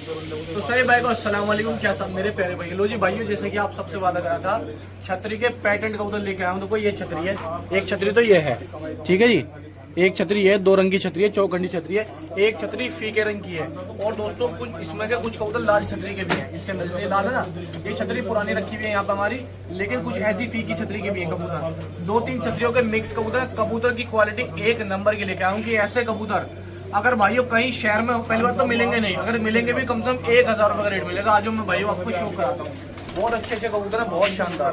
तो सही भाई को अस्सलाम वालेकुम, क्या सब मेरे प्यारे भाई। लो जी भाइयों, जैसे कि आप सबसे वादा करा था छतरी के पैटर्न का उधर लेके आया हूँ। देखो ये छतरी है, एक छतरी तो ये है, ठीक है जी। एक छतरी है, दो रंग की छतरी है, चौखंडी छतरी है। एक छतरी फीके रंग की है। और दोस्तों कुछ इसमें के कुछ कबूतर लाल छतरी के भी हैं। इसके अंदर जैसे लाल है ना, ये छतरी पुरानी रखी हुई है यहाँ पे हमारी, लेकिन कुछ ऐसी फीकी छतरी के भी है कबूतर। दो तीन छतरियों के मिक्स कबूतर। कबूतर की क्वालिटी एक नंबर की लेके आऊँ कि ऐसे कबूतर अगर भाइयों कहीं शहर में पहली बार तो मिलेंगे नहीं, अगर मिलेंगे भी कम से कम 1000 रुपए का रेट मिलेगा। आज मैं भाइयों आपको शो कराता हूँ। बहुत अच्छे अच्छे कबूतर है, बहुत शानदार।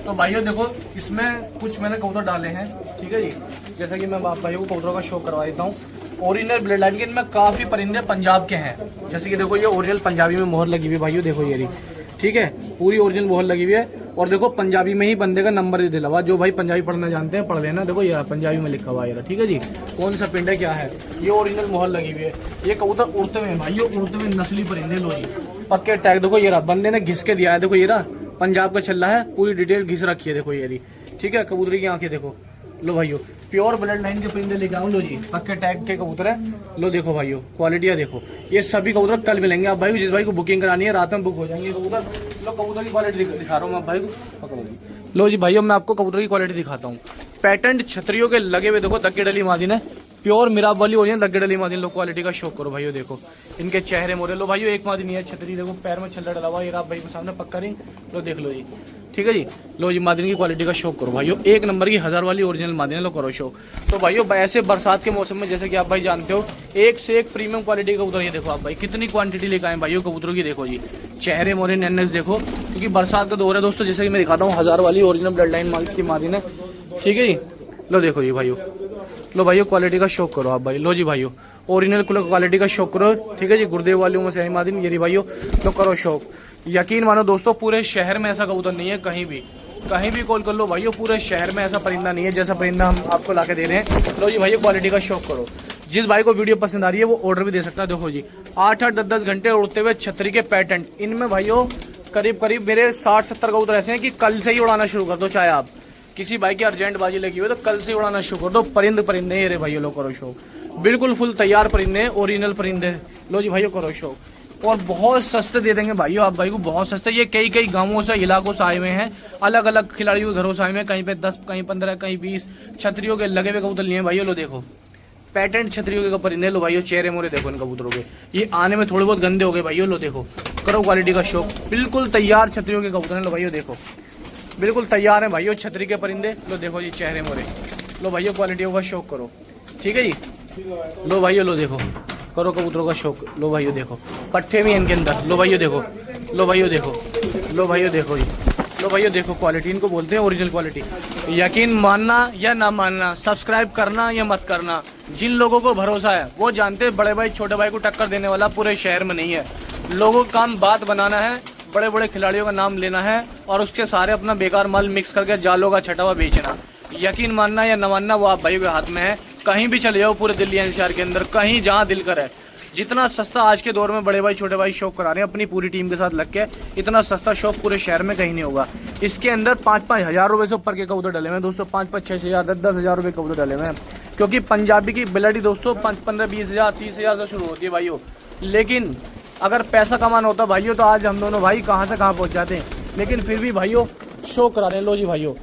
तो भाइयों देखो, इसमें कुछ मैंने कबूतर डाले हैं, ठीक है जी। जैसा कि मैं भाइयों को कबूतरों का शो करवा देता हूँ। ओरिजिनल ब्लड लाइन के इनमें काफी परिंदे पंजाब के हैं। जैसे कि देखो ये ओरिजिनल पंजाबी में मोहर लगी हुई है भाइयों, देखो ये रही, ठीक है, पूरी ओरिजिनल मोहर लगी हुई है। और देखो पंजाबी में ही बंदे का नंबर दिला हुआ। जो भाई पंजाबी पढ़ना जानते हैं पढ़ लेना। देखो ये पंजाबी में लिखा हुआ है, ठीक है जी, कौन सा पिंड है क्या है। ये ओरिजिनल मोहर लगी हुई है। ये कबूतर उड़ते हुए भाइयों, उड़ते हुए नस्ली परिंदे। लो जी पक्के टैग देखो, ये रहा बंदे ने घिस के दिया है। देखो ये रहा पंजाब का छल्ला है, पूरी डिटेल घिस रखी है। देखो ये रही, ठीक है, कबूतरी की आंखें देखो। लो भाइयों प्योर ब्लड लाइन के परिंदे लेके आऊँ। लो जी पक्के टैग के कबूतर है। लो देखो भाइयों क्वालिटियाँ देखो। ये सभी कबूतर कल मिलेंगे आप भाई। जिस भाई को बुकिंग करानी है रात में बुक हो जाएंगे कबूतर। लो कबूतर की क्वालिटी दिखा रहा हूँ मैं आप भाई को, पकड़ो जी। लो जी भाइयों मैं आपको कबूतर की क्वालिटी दिखाता हूँ। पैटर्न छतरियों के लगे हुए देखो, दक्के डली मादिन है, प्योर मिराब वाली हो जाए दक्के डली मादिन। लो क्वालिटी का शो करो भाइयों, देखो इनके चेहरे मोरे। लो भाइयों एक मादिन है छतरी, देखो पैर में छल्ला डला हुआ। ये आप भाई को सामने पक्का रिंग। लो देख लो जी, ठीक है जी। लो जी मादिन की क्वालिटी का शो करो भाइयों, एक नंबर की 1000 वाली ओरिजिनल मादिन। लो करो शो। तो भाइयों ऐसे बरसात के मौसम में जैसे कि आप भाई जानते हो, एक से एक प्रीमियम क्वालिटी का कबूतर। ये देखो आप भाई कितनी क्वांटिटी लेकर आए भाइयों कबूतरों की। देखो जी चेहरे मोरे नैनेस देखो, क्योंकि बरसात का दौर है दोस्तों। जैसे कि मैं दिखाता हूँ 1000 वाली ओरिजिनल ब्लड लाइन की मादिन है, ठीक है जी। लो देखो जी भाइयों, लो भाइयों क्वालिटी का शौक करो आप भाई। लो जी भाइयों ओरिजिनल क्वालिटी का शौक करो, ठीक है जी। गुरुदेव वालों में से मादिन ये भाइयों, लो करो शौक। यकीन मानो दोस्तों, पूरे शहर में ऐसा कबूतर नहीं है, कहीं भी कॉल कर लो भाइयों, पूरे शहर में ऐसा परिंदा नहीं है जैसा परिंदा हम आपको लाके दे रहे हैं। लो जी भाइयों क्वालिटी का शौक करो। जिस भाई को वीडियो पसंद आ रही है वो ऑर्डर भी दे सकता है। देखो जी 8-8 10-10 घंटे उड़ते हुए छतरी के पैटर्न। इनमें भाइयों करीब मेरे 60-70 कबूतर ऐसे हैं कि कल से ही उड़ाना शुरू कर दो। चाहे आप किसी भाई की अर्जेंट बाजी लगी हुई है तो कल से उड़ाना शुरू कर दो। परिंदे ये रे भाइयों, लो करो शो। बिल्कुल फुल तैयार परिंदे, ओरिजिनल परिंदे। लो जी भाइयों करो शो। और बहुत सस्ते दे देंगे भाइयों आप भाई को, बहुत सस्ते। ये कई गांवों से इलाकों से आए हुए हैं, अलग अलग खिलाड़ियों के घरों से आए हुए हैं। कहीं पे 10, कहीं 15, कहीं 20 छतरियों के लगे हुए कबूतर लिए भाइयों। लो देखो पैटर्न छतरियों के परिंदे। लो भाइयों चेहरे मोरे देखो इन कबूतरों के, ये आने में थोड़े बहुत गंदे हो गए भाइयों। लो देखो करो क्वालिटी का शौक। बिल्कुल तैयार छतरियों के कबूतर हैं। लो भाइयों देखो बिल्कुल तैयार है भाइयों छतरी के परिंदे। लो देखो जी चेहरे मोरे। लो भाइयों क्वालिटियों का शौक करो, ठीक है जी। लो भाइयों लो देखो करो कबूतरों का शौक। लो भाइयों देखो पट्टे भी इनके अंदर। लो भाइयों देखो, लो भाइयों देखो, लो भाइयों देखो जी। लो भाइयों देखो क्वालिटी, इनको बोलते हैं ओरिजिनल क्वालिटी। यकीन मानना या ना मानना, सब्सक्राइब करना या मत करना, जिन लोगों को भरोसा है वो जानते हैं बड़े भाई छोटे भाई को टक्कर देने वाला पूरे शहर में नहीं है। लोगों का काम बात बनाना है, बड़े बड़े खिलाड़ियों का नाम लेना है और उसके सारे अपना बेकार माल मिक्स करके जालों का छटा हुआ बेचना। यकीन मानना या न मानना वो आप भाइयों के हाथ में है। कहीं भी चले जाओ पूरे दिल्ली एनसीआर के अंदर, कहीं जहाँ दिल करे। जितना सस्ता आज के दौर में बड़े भाई छोटे भाई शौक करा रहे हैं अपनी पूरी टीम के साथ लग के, इतना सस्ता शौक पूरे शहर में कहीं नहीं होगा। इसके अंदर 5-5 हज़ार रुपए से ऊपर के कबूतर डले हुए हैं दोस्तों। 5-5 6 हज़ार 10-10 हज़ार रुपए कबूतर डले हुए हैं। क्योंकि पंजाबी की ब्लड दोस्तों 15-20 हज़ार 30 हज़ार से शुरू होती है भाइयों। लेकिन अगर पैसा कमाना होता भाइयों तो आज हम दोनों भाई कहाँ से कहाँ पहुँच जाते हैं। लेकिन फिर भी भाइयों शौक करा रहे हैं। लो जी भाइयों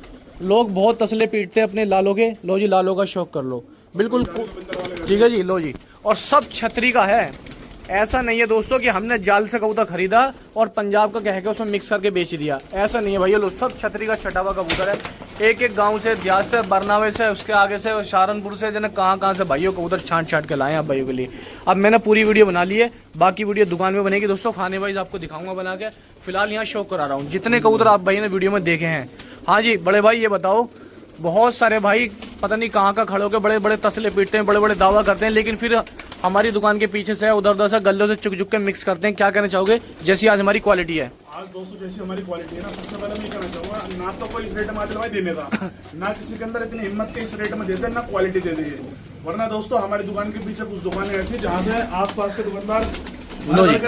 लोग बहुत तसले पीटते हैं अपने लालों के। लो जी लालों का शौक कर लो बिल्कुल, ठीक है जी। लो जी और सब छतरी का है, ऐसा नहीं है दोस्तों कि हमने जाल से कबूतर खरीदा और पंजाब का कह के उसमें मिक्स करके बेच दिया। ऐसा नहीं है भैया। लो सब छतरी का छटा हुआ कबूतर है। एक गांव से, देहात से, बरनावे से, उसके आगे से सहारनपुर से, जन कहाँ से भाइयों कबूतर छांट के लाए आप भाइयों के लिए। अब मैंने पूरी वीडियो बना ली है, बाकी वीडियो दुकान में बनेगी दोस्तों, खाने वाइज आपको दिखाऊंगा बना के। फिलहाल यहाँ शौक करा रहा हूँ जितने कबूतर आप भाई ने वीडियो में देखे हैं। हाँ जी बड़े भाई ये बताओ, बहुत सारे भाई पता नहीं कहाँ का खड़े होकर बड़े बड़े तसले पीटते हैं, बड़े बड़े दावा करते हैं, लेकिन फिर हमारी दुकान के पीछे से उधर से गल्लों से चुक के मिक्स करते हैं। क्या कहना चाहोगे जैसी आज हमारी क्वालिटी है? आज दोस्तों जैसी हमारी क्वालिटी है ना, सबसे पहले मैं कहना चाहूंगा, ना तो कोई इस रेट में आज भाई देने का, ना किसी के अंदर इतनी हिम्मत के इस रेट में देते हैं, ना क्वालिटी दे दी है। वरना दोस्तों हमारी दुकान के पीछे कुछ दुकानें ऐसी जहाँ से आस-पास के दुकानदार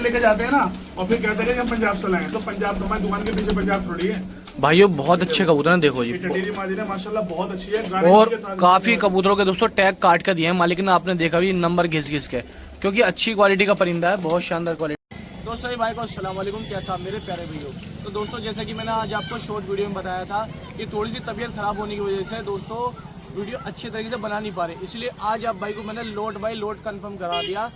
लेके जाते हैं ना और फिर कहते हैं कि हम पंजाब से लाए। तो पंजाब तो हमारी दुकान के पीछे पंजाब थोड़ी है भाइयों। बहुत अच्छे कबूतर हैं देखो जी, टटेरी मादिन है माशाल्लाह, बहुत अच्छी है। और काफी कबूतरों के दोस्तों टैग काट कर दिए हैं मालिक ने, आपने देखा भी नंबर घिस के। क्योंकि अच्छी क्वालिटी का परिंदा है, बहुत शानदार क्वालिटी। दोस्तों सभी भाई को अस्सलाम वालेकुम, कैसा आप मेरे प्यारे भैया। तो दोस्तों जैसे कि मैंने आज आपको शॉर्ट वीडियो में बताया था कि थोड़ी सी तबीयत खराब होने की वजह से दोस्तों वीडियो अच्छे तरीके से बना नहीं पा रहे, इसलिए आज आप भाई को मैंने लोट बाई लोट कंफर्म करा दिया।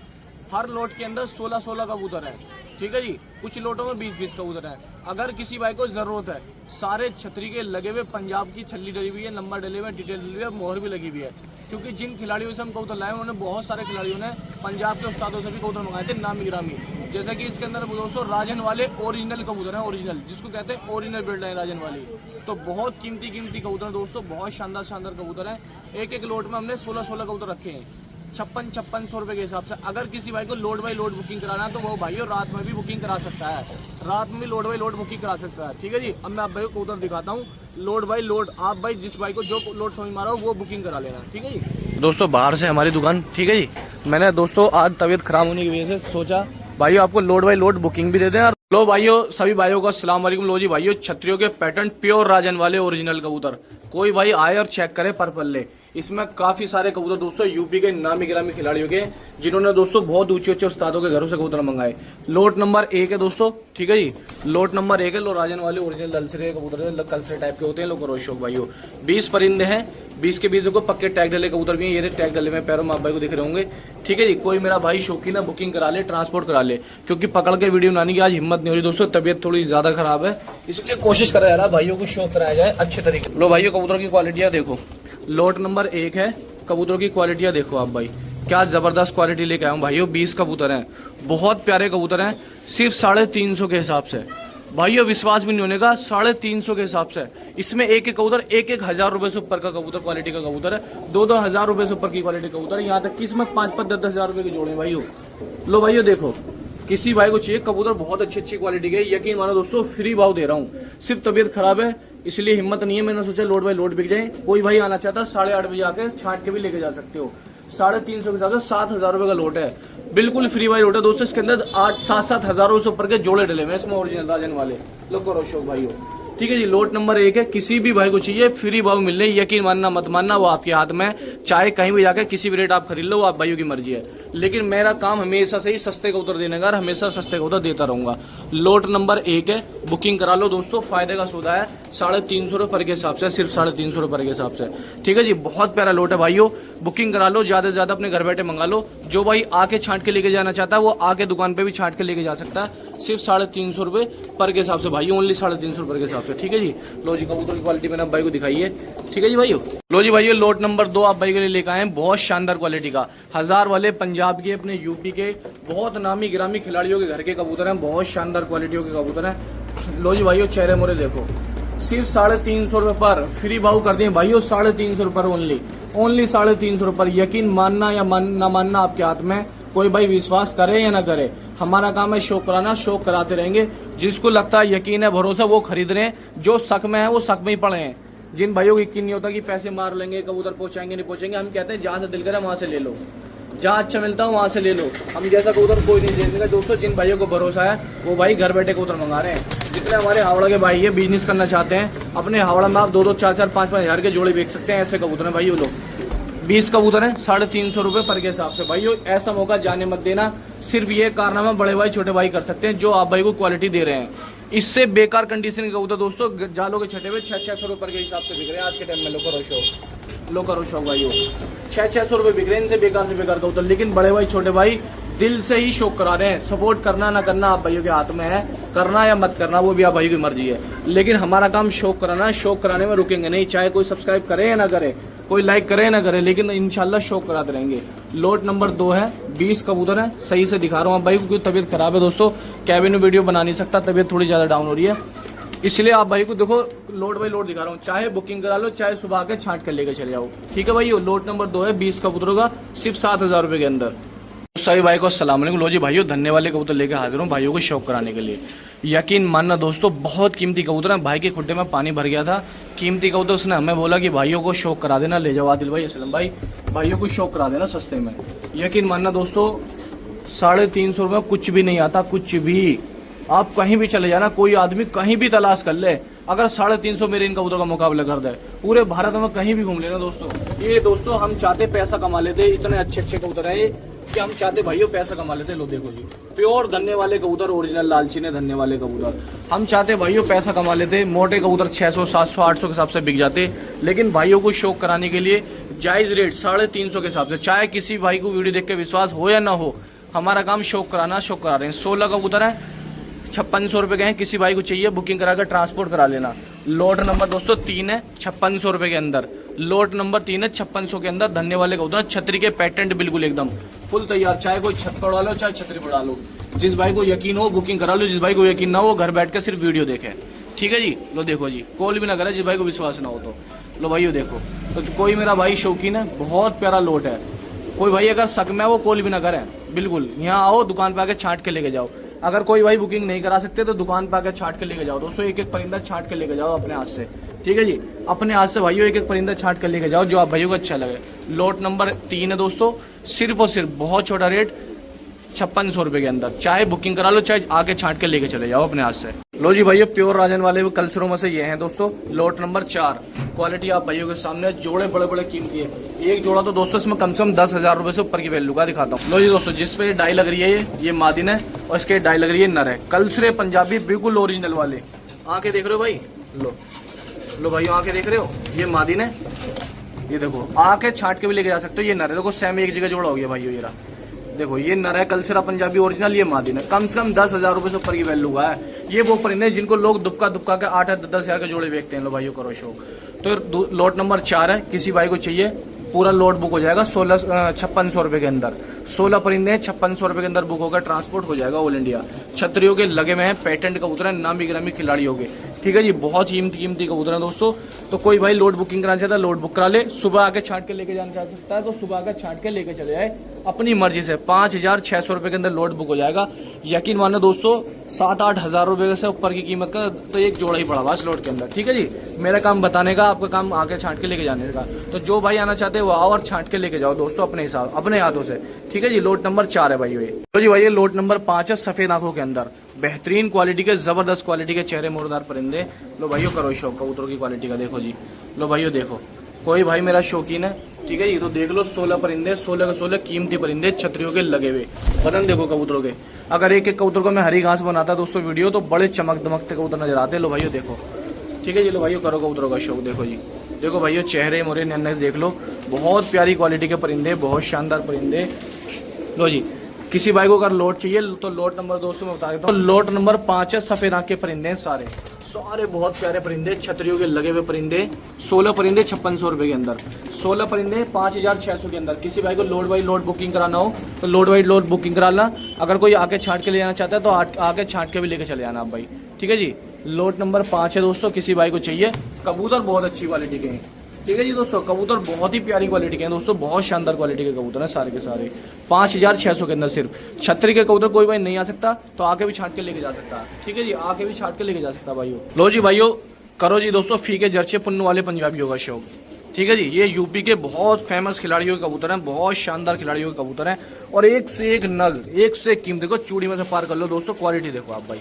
हर लोट के अंदर 16-16 कबूतर है, ठीक है जी। कुछ लोटों में 20-20 कबूतर है। अगर किसी भाई को जरूरत है, सारे छतरी के लगे हुए, पंजाब की छल्ली डली हुई है, नंबर डले हुए, डिटेल डली हुई है, मोहर भी लगी हुई है। क्योंकि जिन खिलाड़ियों से हम कबूतर लाए उन्होंने बहुत सारे खिलाड़ियों ने पंजाब के उस्तादों से भी कबूतर मंगाए थे, नामी गिरामी। जैसे कि इसके अंदर दोस्तों राजन वाले ओरिजिनल कबूतर हैं, ओरिजिनल जिसको कहते हैं ओरिजिनल बिल्ड है राजन वाली। तो बहुत कीमती कबूतर दोस्तों, बहुत शानदार कबूतर है। एक लोट में हमने 16-16 कबूतर रखे हैं, 5600 रुपए के हिसाब से। अगर किसी भाई को लोड बाई लोड बुकिंग कराना है तो वो भाई रात में भी बुकिंग करा सकता है, रात में भी लोड बाई लोड बुकिंग करा सकता है, ठीक है जी। अब मैं आप भाई को कबूतर दिखाता हूँ लोड बाई लोड। आप भाई जिस भाई को जो लोड समझ मारा हो वो बुकिंग करा लेना, ठीक है जी। दोस्तों बाहर से हमारी दुकान, ठीक है जी। मैंने दोस्तों आज तबीयत खराब होने की वजह से सोचा भाइयों आपको लोड बाई लोड बुकिंग भी दे दें। और लो भाइयों, सभी भाइयों को अस्सलाम वालेकुम। लो जी भाइयों, छतरियों के पैटर्न प्योर राजन वाले ओरिजिनल कबूतर, कोई भाई आए और चेक करे पर पल्ले। इसमें काफी सारे कबूतर दोस्तों यूपी के नामी गिरामी खिलाड़ियों के, जिन्होंने दोस्तों बहुत ऊंचे उस्तादों के घरों से कबूतर मंगाए। लोट नंबर 1 है दोस्तों, ठीक है जी। लोट नंबर 1 है। लो राजन वाले ओरिजिनल ललसरे कबूतर, कलसरे टाइप के होते हैं। लोग रोशोक भाइयों 20 परिंदे हैं, 20 के 20 देखो पक्के टैग डले कबूतर भी हैं। ये टैग डले में पैरों में आप भाई को दिख रहे होंगे, ठीक है जी। कोई मेरा भाई शौकीन है बुकिंग करा ले, ट्रांसपोर्ट करा ले, क्योंकि पकड़ के वीडियो बनाने की आज हिम्मत नहीं हो रही दोस्तों, तबियत थोड़ी ज्यादा खराब है, इसलिए कोशिश करा जा रहा है भाइयों को शौक कराया जाए अच्छे तरीके। लो भाइयों कबूतर की क्वालिटियां देखो, लोट नंबर 1 है। कबूतरों की क्वालिटियां देखो आप भाई, क्या जबरदस्त क्वालिटी लेके आया हूँ भाइयों। 20 कबूतर हैं, बहुत प्यारे कबूतर हैं, सिर्फ 350 के हिसाब से भाइयों। विश्वास भी नहीं होने का, 350 के हिसाब से। इसमें एक कबूतर 1,000 रुपए से ऊपर का कबूतर क्वालिटी का कबूतर है, 2-2 हजार रुपए से ऊपर की क्वालिटी कबूतर है। यहाँ तक कि इसमें 5-5, 10-10 हजार रुपए के जोड़े हैं भाइयों। लो भाइयों देखो, किसी भाई को चाहिए कबूतर बहुत अच्छी क्वालिटी के, यकीन मानो दोस्तों फ्री भाव दे रहा हूँ। सिर्फ तबीयत खराब है इसलिए हिम्मत नहीं है, मैंने सोचा लोड बाई लोड बिक जाए। कोई भाई आना चाहता है 8:30 बजे आके छांट के भी लेके जा सकते हो। 350 के हिसाब से 7,000 रुपए का लोट है, बिल्कुल फ्री बाई लोट है दोस्तों। इसके अंदर 8-7 हजार से ऊपर के जोड़े डले हुए इसमें ओरिजिनल राजन वाले। लोग करो शौक भाइयों, ठीक है जी। लोट नंबर 1 है, किसी भी भाई को चाहिए फ्री भाव मिलने, यकीन मानना मत मानना वो आपके हाथ में। चाहे कहीं भी जाकर किसी भी रेट आप खरीद लो, वो आप भाइयों की मर्जी है, लेकिन मेरा काम हमेशा से ही सस्ते कबूतर देने का, हमेशा सस्ते कबूतर देता रहूंगा। लोट नंबर 1 है, बुकिंग करा लो दोस्तों, फायदे का सौदा है। 350 रुपए पर के हिसाब से, सिर्फ 350 रुपए पर के हिसाब से, ठीक है जी। बहुत प्यारा लोट है भाइयों, बुकिंग करा लो, ज्यादा से ज्यादा अपने घर बैठे मंगा लो। जो भाई आके छांट के लेके जाना चाहता है वो आके दुकान पे भी छांट के लेके जा सकता है, सिर्फ 350 रुपए पर के हिसाब से भाइयों, ओनली 350 रुपए के हिसाब से, ठीक है जी। लो जी कबूतर की क्वालिटी मैंने आप भाई को दिखाई है, ठीक है जी भाइयों। लो जी भाइयों, लोट नंबर 2 आप भाई के लिए लेकर आए हैं, बहुत शानदार क्वालिटी का। 1000 वाले पंजाब के, अपने यूपी के बहुत नामी गिरामी खिलाड़ियों के घर के कबूतर हैं, बहुत शानदार क्वालिटियों के कबूतर हैं। लो जी भाइयों, चेहरे मोरे देखो, सिर्फ 350 रुपए पर फ्री भाव कर दिए भाइयों, 350 रुपए पर ओनली 350 रुपए पर। यकीन मानना या ना मानना आपके हाथ में, कोई भाई विश्वास करे या ना करे, हमारा काम है शौक कराना, शौक कराते रहेंगे। जिसको लगता है यकीन है भरोसा वो खरीद रहे हैं, जो शक में है वो शक में ही पड़े हैं। जिन भाइयों को यकीन नहीं होता कि पैसे मार लेंगे, कबूतर पहुंचाएंगे नहीं पहुंचाएंगे, हम कहते हैं जहां से दिल करे वहां से ले लो, जहाँ अच्छा मिलता है वहां से ले लो। हम जैसा कबूतर कोई नहीं देगा दोस्तों। जिन भाइयों को भरोसा है वो भाई घर बैठे कबूतर मंगा रहे हैं। जितने हमारे हावड़ा के भाई है बिजनेस करना चाहते हैं, अपने हावड़ा में आप 2-2, 4-4, 5-5 हजार के जोड़े बेच सकते हैं, ऐसे कबूतर हैं भाइयों। लोग 20 कबूतर हैं, 350 रुपए पर के हिसाब से भाइयों। ऐसा मौका जाने मत देना, सिर्फ ये कारनामा बड़े भाई छोटे भाई कर सकते हैं जो आप भाई को क्वालिटी दे रहे हैं। इससे बेकार कंडीशन के कबूतर दोस्तों जालों के छठे हुए 600-600 रुपए के हिसाब से बिक रहे हैं आज के टाइम में। लो करो शौक भाइयों, 600-600 रुपए बिक रहे हैं इनसे बेकार से बेकार कबूतर। लेकिन बड़े भाई छोटे भाई दिल से ही शौक करा रहे हैं। सपोर्ट करना ना करना आप भाइयों के हाथ में है, करना या मत करना वो भी आप भाइयों की मर्जी है, लेकिन हमारा काम शौक कराना है। शौक कराने में रुकेंगे नहीं, चाहे कोई सब्सक्राइब करे या ना करे, कोई लाइक करे या ना करे, लेकिन इंशाल्लाह शौक कराते रहेंगे। लोट नंबर 2 है, 20 कबूतर है, सही से दिखा रहा हूँ आप भाई को, क्योंकि तबीयत खराब है दोस्तों, कैबिन में वीडियो बना नहीं सकता, तबीयत थोड़ी ज्यादा डाउन हो रही है, इसलिए आप भाई को देखो लोड बाई लोड दिखा रहा हूँ। चाहे बुकिंग करा लो, चाहे सुबह के छांट कर लेके चले जाओ, ठीक है भाई। लोट नंबर 2 है, 20 कबूतरों का, सिर्फ 7,000 रुपए के अंदर। सभी भाई को अस्सलाम वालेकुम। लो जी भाइयों, धन्य वाले कबूतर लेके हाजिर हूँ भाइयों को शौक कराने के लिए। यकीन मानना दोस्तों, बहुत कीमती कबूतर है। भाई के खुड्डे में पानी भर गया था, कीमती कबूतर। उसने हमें बोला कि भाइयों को शौक करा देना, ले जाओ आदिल भाई, असलम भाई, भाइयों को शौक करा देना सस्ते में। यकीन मानना दोस्तों, 350 रुपये कुछ भी नहीं आता, कुछ भी। आप कहीं भी चले जाना, कोई आदमी कहीं भी तलाश कर ले, अगर 350 मेरे इन कबूतरों का मुकाबला कर दे, पूरे भारत में कहीं भी घूम लेना दोस्तों। ये दोस्तों हम चाहते पैसा कमा लेते, इतने अच्छे अच्छे कबूतर हैं ये, कि हम चाहते भाइयों पैसा कमा लेते। लो देखो जी, प्योर धन्ने वाले कबूतर, ओरिजिनल लालचीने धन्ने वाले कबूतर। हम चाहते भाइयों पैसा कमा लेते, मोटे कबूतर 600 700 800 के हिसाब से बिक जाते, लेकिन भाइयों को शौक कराने के लिए जायज रेट 350 के हिसाब से, चाहे किसी भाई को वीडियो देख के विश्वास हो या ना हो, हमारा काम शौक कराना, शौक करा रहे हैं। 16 कबूतर है, 5600 रुपए के हैं। किसी भाई को चाहिए बुकिंग कराकर ट्रांसपोर्ट करा लेना। लोट नंबर दोस्तों 3 है 5600 रुपए के अंदर। लोट नंबर 3 है 5600 के अंदर, धन्ने वाले कबूतर। छतरी के पैटेंट बिल्कुल एकदम फुल तैयार, चाहे कोई छत पड़ा लो चाहे छतरी पड़ा लो। जिस भाई को यकीन हो बुकिंग करा लो, जिस भाई को यकीन ना हो घर बैठ के सिर्फ वीडियो देखे। ठीक है जी। लो देखो जी, कॉल भी ना करे जिस भाई को विश्वास ना हो तो। लो भाइयों देखो, तो कोई मेरा भाई शौकीन है, बहुत प्यारा लोट है। कोई भाई अगर शक में है वो कॉल भी ना करे, बिल्कुल यहाँ आओ दुकान पे आके छांट के लेके जाओ। अगर कोई भाई बुकिंग नहीं करा सकते तो दुकान पे आके छांट के लेके जाओ। दोस्तों एक एक परिंदा छांट के लेके जाओ अपने हाथ से। ठीक है जी, अपने हाथ से भाइयों एक एक परिंदा छांट के लेके जाओ जो आप भाइयों को अच्छा लगे। लोट नंबर 3 है दोस्तों, सिर्फ और सिर्फ बहुत छोटा रेट 5600 रुपए के अंदर। चाहे बुकिंग करा लो चाहे आके छांट के लेके चले जाओ अपने हाथ से। लो जी भाइयों, प्योर राजन वाले कल्चरों में से ये हैं दोस्तों। लोट नंबर 4, क्वालिटी आप भाइयों के सामने, जोड़े बड़े बड़े कीमती है। एक जोड़ा तो दोस्तों इसमें कम से कम 10,000 रुपए से ऊपर की वैल्यू का दिखाता हूँ। लो जी दोस्तों, जिस पे डाई लग रही है ये मादिन है और इसके डाई लग रही है नर है। कल्चरे पंजाबी बिल्कुल ओरिजिनल वाले। आंखें देख रहे हो भाई, लो भाई आंखें देख रहे हो, ये मादिन है। ये देखो आंखें छांट के भी लेके जा सकते हो। ये नर है, देखो सेम एक जगह जोड़ा हो गया भाइयों। ये रहा देखो, ये नर है कल्चरा पंजाबी ओरिजिनल, ये मादिन है। कम से कम 10,000 रुपए से ऊपर की वैल्यू का है। ये वो परिंदे जिनको लोग दुबका दुबका के 8-10,000 के जोड़े बेचते हैं। लो भाइयों करो शौक। तो लोट नंबर 4 है, किसी भाई को चाहिए पूरा लोट बुक हो जाएगा 5600 रुपए के अंदर। 16 परिंदे हैं, 5600 रुपए के अंदर बुक होकर ट्रांसपोर्ट हो जाएगा ऑल इंडिया। छतरियों के लगे में है, पैटेंट कबूतर है, नामी गिरामी खिलाड़ी हो गए। ठीक है जी, बहुत कीमती कबूतर है दोस्तों। तो कोई भाई लोड बुकिंग कराना चाहता है लोड बुक करा ले। सुबह आके छांट के लेके जाना चाह सकता है तो सुबह आके छांट के लेके चले जाए अपनी मर्जी से। 5600 रुपए के अंदर लोड बुक हो जाएगा। यकीन मानो दोस्तों 7-8 हजार रुपए से ऊपर की कीमत का तो एक जोड़ा ही पड़ा हुआ इस लोड के अंदर। ठीक है जी, मेरा काम बताने का, आपका काम आके छांट के लेके जाने का। तो जो भाई आना चाहते हैं वो आओ और छांट के लेके जाओ दोस्तों अपने हिसाब, अपने हाथों से। ठीक है जी, लोट नंबर 4 है भाई। तो जी भाई लोट नंबर 5 है, सफेद आंखों के अंदर, बेहतरीन क्वालिटी के, जबरदस्त क्वालिटी के चेहरे मोरदार परिंदे। लो भाइयों करो शौक कबूतरों की क्वालिटी का। देखो जी, लो भाइयों देखो, कोई भाई मेरा शौकीन है, ठीक है जी, तो देख लो 16 परिंदे, 16 के 16 कीमती परिंदे छतरियों के लगे हुए। बदन देखो कबूतरों के। अगर एक एक कबूतर को मैं हरी घास बनाता दोस्तों वीडियो तो बड़े चमक दमकते कबूतर नजर आते। लो भाइयों देखो। ठीक है जी, लो भाइयों करो कबूतरों का शौक। देखो जी, देखो भाइयों चेहरे मोरे नन्हे देख लो, बहुत प्यारी क्वालिटी के परिंदे, बहुत शानदार परिंदे। लो जी, किसी भाई को अगर लोट चाहिए तो लोट नंबर दोस्तों मैं बता देता हूँ। लोट नंबर 5 है, सफेद आंख के परिंदे हैं सारे बहुत प्यारे परिंदे, छतरियों के लगे हुए परिंदे। 16 परिंदे 5600 रुपए के अंदर, 16 परिंदे 5600 के अंदर। किसी भाई को लोड बाई लोड बुकिंग कराना हो तो लोड बाई लोड बुकिंग करा ला। अगर कोई आके छांट के ले जाना चाहता है तो आके छांट के भी लेके चले जाना आप भाई। ठीक है जी, लोट नंबर 5 है दोस्तों, किसी भाई को चाहिए। कबूतर बहुत अच्छी क्वालिटी के हैं। ठीक है जी दोस्तों, कबूतर बहुत ही प्यारी क्वालिटी के हैं दोस्तों, बहुत शानदार क्वालिटी के कबूतर हैं सारे के सारे। 5600 के अंदर सिर्फ। छतरी के कबूतर कोई भाई नहीं आ सकता तो आके भी छांट के लेके जा सकता है। ठीक है जी, आके भी छांट के लेके जा सकता है भाइयों। लो जी भाइयों करो जी दोस्तों फीके जर्चे पुन्नू वाले पंजाबियों का शौक। ठीक है जी, ये यूपी के बहुत फेमस खिलाड़ियों के कबूतर हैं, बहुत शानदार खिलाड़ियों के कबूतर हैं और एक से एक नग, एक से एक कीमत। देखो चूड़ी में से पार कर लो दोस्तों, क्वालिटी देखो आप भाई।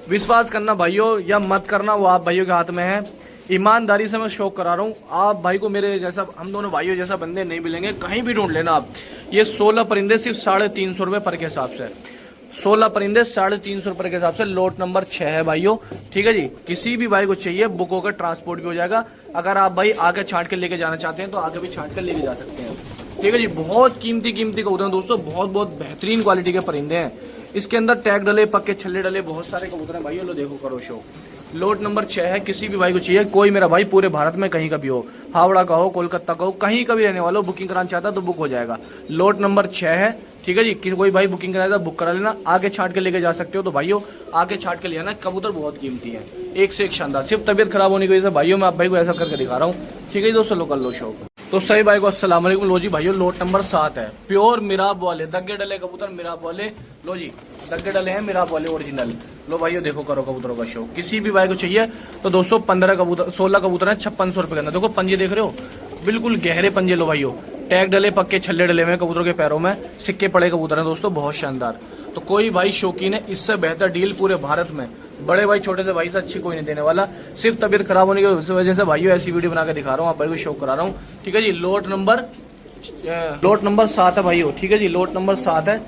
विश्वास करना भाइयों या मत करना वो आप भाइयों के हाथ में है। ईमानदारी से मैं शौक करा रहा हूँ। आप भाई को मेरे जैसा, हम दोनों भाइयों जैसा बंदे नहीं मिलेंगे, कहीं भी ढूंढ लेना आप। ये 16 परिंदे सिर्फ 350 रुपए पर के हिसाब से, 16 परिंदे 350 रुपए के हिसाब से। लोट नंबर 6 है भाइयों। ठीक है जी, किसी भी भाई को चाहिए बुक होकर ट्रांसपोर्ट भी हो जाएगा। अगर आप भाई आगे छांट के लेके जाना चाहते हैं तो आगे भी छांट कर लेके जा सकते हैं। ठीक है जी, बहुत कीमती कबूतर हैं दोस्तों, बहुत बेहतरीन क्वालिटी के परिंदे हैं। इसके अंदर टैग डले, पक्के छल्ले डले, बहुत सारे कबूतर हैं भाइयों। लो देखो करो शो। लोट नंबर 6 है, किसी भी भाई को चाहिए, कोई मेरा भाई पूरे भारत में कहीं का भी हो, हावड़ा का हो, कोलकाता का हो, कहीं का भी रहने वाला हो, बुकिंग कराना चाहता है तो बुक हो जाएगा। लोट नंबर 6 है। ठीक है जी, कोई भाई बुकिंग कराया बुक करा लेना, आगे छांट के लेके जा सकते हो। तो भाइयों आगे छांट के ले आना, कबूतर बहुत कीमती है, एक से एक शानदार। सिर्फ तबियत खराब होने की वजह से भाइयों मैं आप भाई को ऐसा करके दिखा रहा हूँ। ठीक है दोस्तों, लोकल लो शौक। तो सही भाई को अस्सलाम वालेकुम। लो जी भाइयों, लोट नंबर 7 है, प्योर मिराब वाले, दग्गे डले कबूतर मिराब वाले। लो जी, दग्गे डले हैं मिराब वाले ओरिजिनल। लो भाइयों देखो करो कबूतरों का शौक। किसी भी भाई को चाहिए तो दोस्तों 16 कबूतर है 5600 रुपए के अंदर। देखो पंजे देख रहे हो, बिल्कुल गहरे पंजे। लो भाइयों, टैग डले, पक्के छल्ले डले हुए कबूतरों के पैरों में, सिक्के पड़े कबूतर हैं दोस्तों, बहुत शानदार। तो कोई भाई शौकीन है, इससे बेहतर डील पूरे भारत में बड़े भाई छोटे से भाई से अच्छी कोई नहीं देने वाला। सिर्फ तबियत खराब होने की वजह से भाइयों ऐसी वीडियो बना के दिखा रहा हूँ, आप भाई को शौक करा रहा हूँ। ठीक है जी, लोट नंबर लोट नंबर 7 है भाई, ठीक है जी, लोट नंबर 7 है,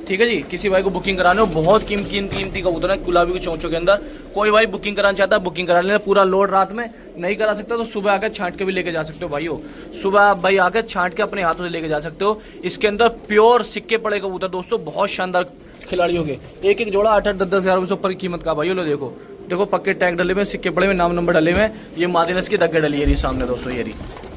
ठीक है जी। किसी भाई को बुकिंग कराने हो, बहुत कीमती कबूतर है गुलाबी के चोंचों के अंदर। कोई भाई बुकिंग कराना चाहता है बुकिंग करा लेना, पूरा लोड रात में नहीं करा सकता तो सुबह आकर छांट के भी लेके जा सकते हो भाइयों। सुबह आप भाई आकर छांट के अपने हाथों से लेके जा सकते हो। इसके अंदर प्योर सिक्के पड़े कबूतर दोस्तों, बहुत शानदार खिलाड़ियों के। एक जोड़ा 8-10 हज़ार रुपये से ऊपर की कीमत का भाइयों। लो देखो पक्के टैग डले हुए, सिक्के पड़े हुए, नाम नंबर डले हुए। ये मादिनस की दग्गे डली है सामने दोस्तों, ये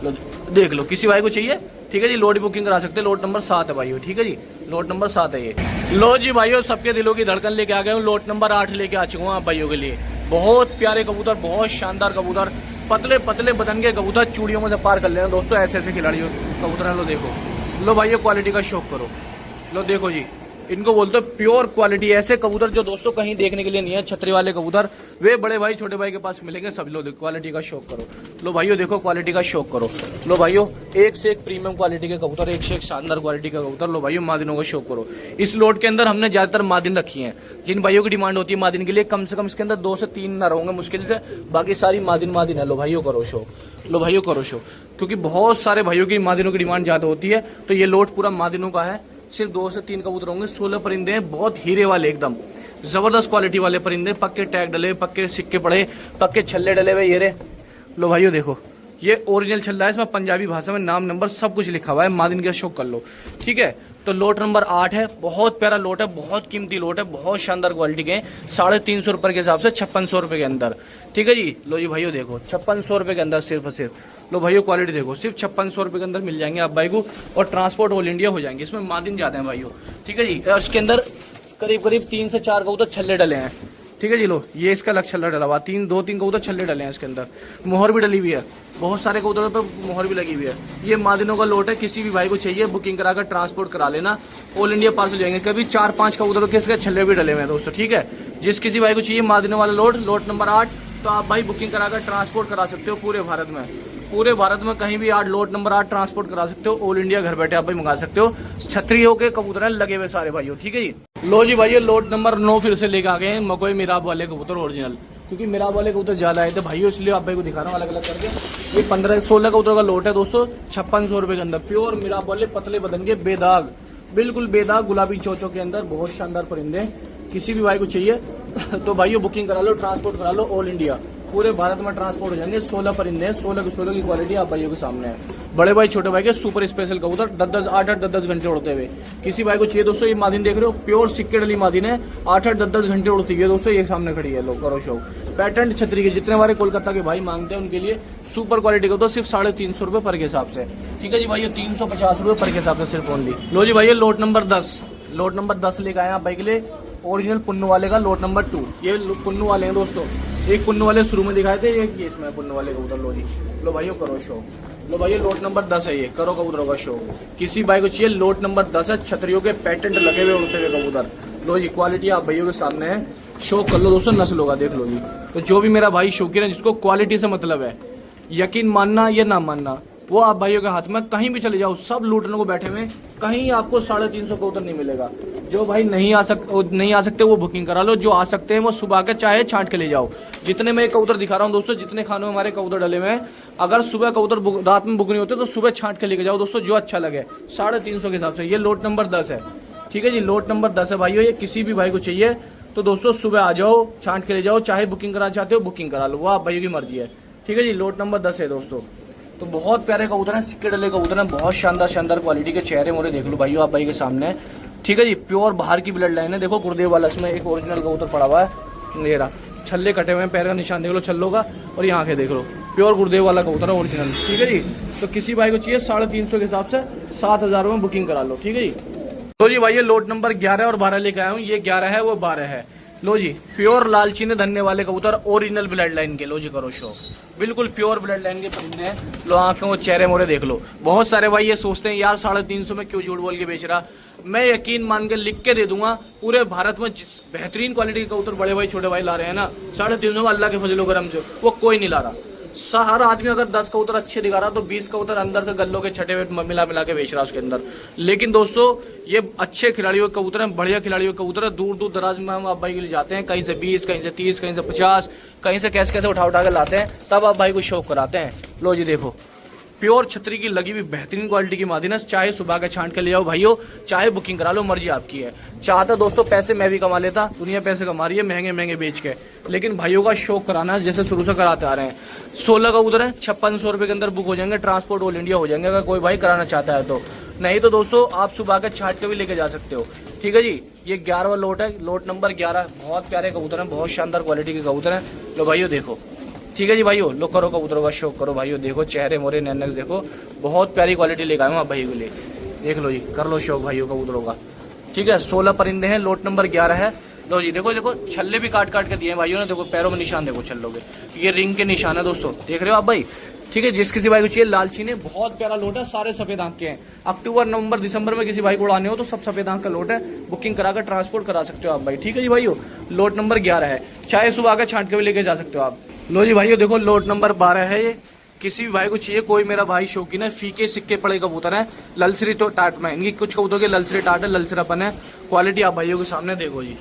लो देख लो। किसी भाई को चाहिए, ठीक है जी, लोड बुकिंग करा सकते हैं। लोट नंबर 7 है भाइयों, ठीक है जी, लोट नंबर 7 है ये। लो जी भाइयों, सबके दिलों की धड़कन लेके आ गए हूँ, लोट नंबर 8 लेके आ चुका हूँ आप भाइयों के लिए। बहुत प्यारे कबूतर, बहुत शानदार कबूतर, पतले पतले बदन के कबूतर, चूड़ियों में से पार कर लेना दोस्तों। ऐसे ऐसे खिलाड़ियों कबूतर हैं। लो देखो, लो भाइयों क्वालिटी का शौक करो। लो देखो जी, इनको बोलते हैं प्योर क्वालिटी। ऐसे कबूतर जो दोस्तों कहीं देखने के लिए नहीं है, छतरी वाले कबूतर, वे बड़े भाई छोटे भाई के पास मिलेंगे सब। लो देखो क्वालिटी का शौक करो। लो भाइयों देखो क्वालिटी का शौक करो। लो भाइयों, एक से एक प्रीमियम क्वालिटी के कबूतर, एक से एक शानदार क्वालिटी का कबूतर। लो भाइयों, मादिनों का शौक करो। इस लोट के अंदर हमने ज्यादातर मादिन रखी है। जिन भाइयों की डिमांड होती है मादिन के लिए, कम से कम इसके अंदर 2 से 3 नर होंगे मुश्किल से, बाकी सारी मादिन है। लो भाइयों करो शौक, लो भाइयों करो शौक, क्योंकि बहुत सारे भाइयों की मादिनों की डिमांड ज्यादा होती है। तो ये लोट पूरा मादिनों का है। सिर्फ 2 से 3 कबूतर होंगे, 16 परिंदे हैं, बहुत हीरे वाले, एकदम जबरदस्त क्वालिटी वाले परिंदे, पक्के टैग डले, पक्के सिक्के पड़े, पक्के छल्ले डले हुए। ये रे लो भाइयों देखो, ये ओरिजिनल छल्ला है, इसमें पंजाबी भाषा में नाम नंबर सब कुछ लिखा हुआ है। मादिन का शौक कर लो, ठीक है। तो लोट नंबर 8 है, बहुत प्यारा लोट है, बहुत कीमती लोट है, बहुत शानदार क्वालिटी के। 350 रुपए के हिसाब से 5600 रुपए के अंदर, ठीक है जी। लो जी भाइयों देखो, 5600 रुपए के अंदर सिर्फ और सिर्फ। लो भाइयों क्वालिटी देखो, सिर्फ 5600 रुपए के अंदर मिल जाएंगे आप भाई को, और ट्रांसपोर्ट ऑल इंडिया हो जाएंगे। इसमें मादिन जाते हैं भाइयों, ठीक है जी। और इसके अंदर करीब 3 से 4 कबूतर छल्ले डले हैं, ठीक है जी। लो ये इसका अलग छल्ला डला हुआ, 2-3 कबूतर छल्ले डले हैं इसके अंदर, मोहर भी डली हुई है, बहुत सारे कबूतरों पर मोहर भी लगी हुई है। ये मादिनों का लोट है, किसी भी भाई को चाहिए बुकिंग कराकर ट्रांसपोर्ट करा लेना, ऑल इंडिया पार्सल जाएंगे। कभी 4-5 कबूतरों के इसके छल्ले भी डले हुए हैं दोस्तों, ठीक है। जिस किसी भाई को चाहिए मादिनों वाला लोट नंबर 8, तो आप भाई बुकिंग कराकर ट्रांसपोर्ट करा सकते हो पूरे भारत में। पूरे भारत में कहीं भी लोट नंबर 8 ट्रांसपोर्ट करा सकते हो, ऑल इंडिया घर बैठे आप भाई मंगा सकते हो। छतरियों के कबूतर हैं लगे हुए सारे भाइयों, ठीक है जी। लो जी भाइयों, लोट नंबर 9 फिर से लेके आ गए हैं, मकोई मिराब वाले कबूतर ओरिजिनल, क्योंकि मिराब वाले कबूतर ज्यादा आए थे भाइयों, इसलिए आप भाई को दिखा रहा हूँ अलग अलग करके। ये 15-16 कबूतर का लोट है दोस्तों, 5600 रुपए के अंदर, प्योर मिराब वाले पतले बदन के, बेदाग, बिल्कुल बेदाग गुलाबी चोचों के अंदर, बहुत शानदार परिंदे। किसी भी भाई को चाहिए तो भाइयों बुकिंग करा लो, ट्रांसपोर्ट करा लो, ऑल इंडिया पूरे भारत में ट्रांसपोर्ट हो जाएंगे। 16 परिंदे हैं, 16 की क्वालिटी आप भाइयों के सामने है। बड़े भाई छोटे भाई के सुपर स्पेशल कबूतर, 8-10 घंटे उड़ते हुए। किसी भाई को चाहिए दोस्तों, ये मादिन देख रहे हो, प्योर सिक्के डली मादिन है, 8-10 घंटे उड़ती है दोस्तों। ये सामने खड़ी है, लोग करो शौक। पैटर्न छतरी के जितने हमारे कोलकाता के भाई मांगते हैं उनके लिए सुपर क्वालिटी का तो सिर्फ 350 रुपए पर के हिसाब से, ठीक है जी भाई। 350 रुपए पर के हिसाब से सिर्फ ओनली। लो जी भाई, लोट नंबर 10 लेकर आए आप भाई के लिए, ओरिजिनल पुन्नू वाले का लोट नंबर 2। ये पुन्नू वाले हैं दोस्तों, एक पुन्नू वाले शुरू में दिखाए थे, एक ये इसमें पुन्नू वाले कबूतर। लो जी, लो भाइयों करो शो। लो भाइयों, लोट नंबर 10 है, ये करो कबूतरों का शो। किसी भाई को चाहिए लोट नंबर 10 है, छतरियों के पैटेंट लगे हुए उड़ते हुए कबूतर। लो जी, क्वालिटी आप भाइयों के सामने है, शो कर लो दोस्तों, नस्ल होगा देख लो जी। तो जो भी मेरा भाई शौकीन है, जिसको क्वालिटी से मतलब है, यकीन मानना या ना मानना, वो आप भाइयों के हाथ में, कहीं भी चले जाओ, सब लूटने को बैठे हुए, कहीं आपको 350 कबूतर नहीं मिलेगा। जो भाई नहीं आ सकते वो बुकिंग करा लो, जो आ सकते हैं वो सुबह के चाहे छांट के ले जाओ। जितने मैं कबूतर दिखा रहा हूँ दोस्तों, जितने खानों में हमारे कबूतर डले हुए हैं, अगर सुबह कबूतर रात में बुक नहीं होते तो सुबह छांट के लेके जाओ दोस्तों, जो अच्छा लगे। 350 के हिसाब से ये लोट नंबर 10 है, ठीक है जी। लोट नंबर 10 है भाइयों, ये किसी भी भाई को चाहिए तो दोस्तों सुबह आ जाओ, छांट के ले जाओ, चाहे बुकिंग कराना चाहते हो बुकिंग करा लो, वो आप भाइयों की मर्जी है, ठीक है जी। लोट नंबर 10 है दोस्तों। तो बहुत प्यारे कबूतर हैं, सिक्के डले कबूतर हैं, बहुत शानदार क्वालिटी के। चेहरे मोरे देख लो भाइयों आप भाई के सामने, ठीक है जी। प्योर बाहर की ब्लड लाइन है। देखो गुरुदेव वाला इसमें एक ओरिजिनल कबूतर पड़ा हुआ है, मेरा छल्ले कटे हुए हैं, पैर का निशान देख लो छल्लों का, और यहाँ के देख लो, प्योर गुरुदेव वाला कबूतर है ओरिजिनल, ठीक है जी। तो किसी भाई को चाहिए 350 के हिसाब से 7000 में बुकिंग करा लो, ठीक है जी। तो जी भाई, ये लोट नंबर 11 और 12 लेके आया हूँ, ये 11 है वो 12 है। लो जी, प्योर लालचीने धन्ने वाले कबूतर, ओरिजिनल ब्लड लाइन के। लो जी करो शो, बिल्कुल प्योर ब्लड लाइन के परिंदे हैं। लो आंखों चेहरे मोरे देख लो। बहुत सारे भाई ये सोचते हैं यार 350 में क्यों झूठ बोल के बेच रहा। मैं यकीन मान के लिख के दे दूंगा, पूरे भारत में बेहतरीन क्वालिटी के कबूतर बड़े भाई छोटे भाई ला रहे हैं ना, 350 में अल्लाह के फजलो करम से वो कोई नहीं ला रहा। हर आदमी अगर 10 कबूतर अच्छे दिखा रहा तो 20 कबूतर अंदर से गल्लों के छठे हुए मिला के बेच रहा उसके अंदर। लेकिन दोस्तों ये अच्छे खिलाड़ियों के कबूतर हैं, बढ़िया खिलाड़ियों के कबूतर है। दूर दूर दराज में हम आप भाई के लिए जाते हैं, कहीं से 20, कहीं से 30, कहीं से 50, कहीं से कैसे उठा के लाते हैं, तब आप भाई को शौक कराते हैं। लो जी देखो, प्योर छतरी की लगी हुई बेहतरीन क्वालिटी की मादीनस, चाहे सुबह का छांट के ले जाओ भाइयों, चाहे बुकिंग करा लो, मर्जी आपकी है। चाहता दोस्तों पैसे मैं भी कमा लेता, दुनिया पैसे कमा रही है महंगे महंगे बेच के, लेकिन भाइयों का शौक कराना जैसे शुरू से कराते आ रहे हैं। 16 का उधर है, 5600 रुपए के अंदर बुक हो जाएंगे, ट्रांसपोर्ट ऑल इंडिया हो जाएंगे अगर कोई भाई कराना चाहता है तो। नहीं तो दोस्तों आप सुबह के छांट के भी लेके जा सकते हो, ठीक है जी। ये 11वां लोट है, लोट नंबर 11। बहुत प्यारे कबूतर हैं, बहुत शानदार क्वालिटी के कबूतर हैं। लो भाइयों देखो, ठीक है जी भाइयों, लो करो कबूतरों का शौक करो भाइयों, देखो चेहरे मोरे नैनक देखो, बहुत प्यारी क्वालिटी लेकर आए हूँ आप भाई के लिए। देख लो जी, कर लो शौक भाइयों कबूतरों का, ठीक है। 16 परिंदे हैं, लोट नंबर 11 है। लो जी देखो देखो, छल्ले भी काट काट के दिए हैं भाइयों ने, देखो पैरों में निशान देखो छल्लों के, ये रिंग के निशान है दोस्तों, देख रहे हो आप भाई, ठीक है। जिस किसी भाई को चाहिए लालची ने, बहुत प्यारा लोट है, सारे सफेद आंख के हैं। अक्टूबर नवंबर दिसंबर में किसी भाई को उड़ाने हो तो सब सफेद आंख का लोट है, बुकिंग कराकर ट्रांसपोर्ट करा सकते हो आप भाई, ठीक है जी भाइयों। लोट नंबर 11 है, चाहे सुबह का छांट के भी लेके जा सकते हो आप। लो जी भाइयों देखो, लोट नंबर 12 है ये। किसी भी भाई को चाहिए, कोई मेरा भाई शौकीन है, फीके सिक्के पड़े कबूतर है, ललसरी तो टाट में, इनकी कुछ कबूतरों के ललसरी टाट है, ललसरापन है, क्वालिटी आप भाइयों के सामने देखो जी।